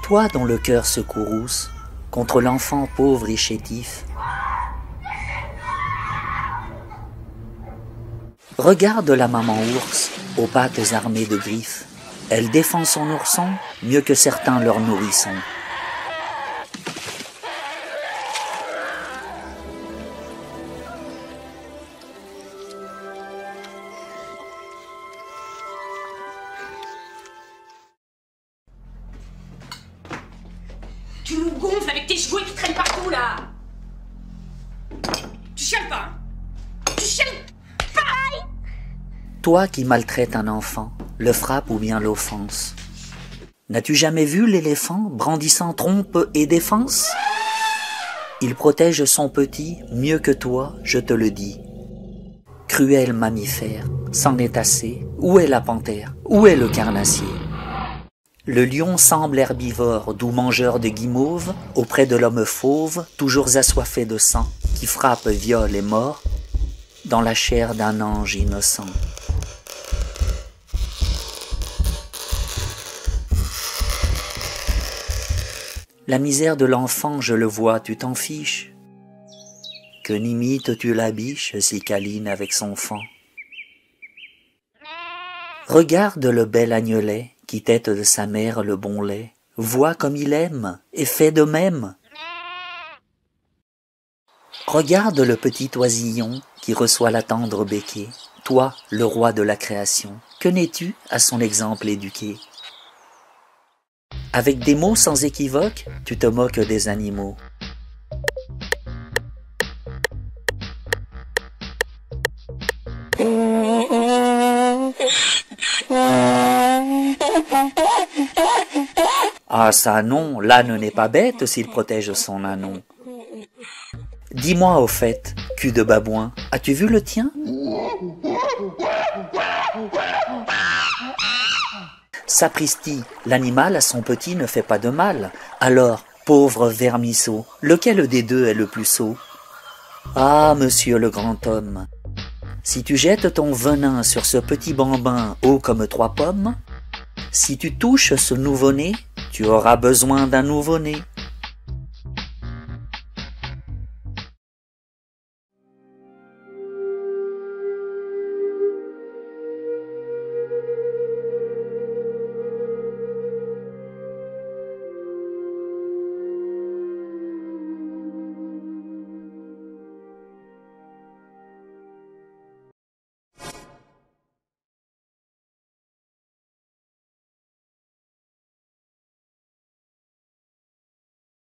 Toi dont le cœur se courrouce contre l'enfant pauvre et chétif, regarde la maman ours aux pattes armées de griffes. Elle défend son ourson mieux que certains leurs nourrissons. Tu nous gonfles avec tes jouets qui traînent partout, là. Tu chiales pas, hein. Tu chiales pas. Toi qui maltraites un enfant, le frappe ou bien l'offense. N'as-tu jamais vu l'éléphant brandissant trompe et défense? Il protège son petit mieux que toi, je te le dis. Cruel mammifère, c'en est assez. Où est la panthère? Où est le carnassier? Le lion semble herbivore, doux mangeur de guimauve, auprès de l'homme fauve, toujours assoiffé de sang, qui frappe, viole et mord, dans la chair d'un ange innocent. La misère de l'enfant, je le vois, tu t'en fiches. Que n'imites-tu la biche si câline avec son faon? Regarde le bel agnelet qui tète de sa mère le bon lait, vois comme il aime et fait de même. Regarde le petit oisillon qui reçoit la tendre béquée, toi, le roi de la création, que n'es-tu à son exemple éduqué? Avec des mots sans équivoque, tu te moques des animaux. Ah ça non, l'âne n'est pas bête s'il protège son ânon. Dis-moi au fait, cul de babouin, as-tu vu le tien? Sapristi, l'animal à son petit ne fait pas de mal. Alors, pauvre vermisseau, lequel des deux est le plus sot? Ah, monsieur le grand homme, si tu jettes ton venin sur ce petit bambin haut comme 3 pommes, si tu touches ce nouveau-né, tu auras besoin d'un nouveau-né.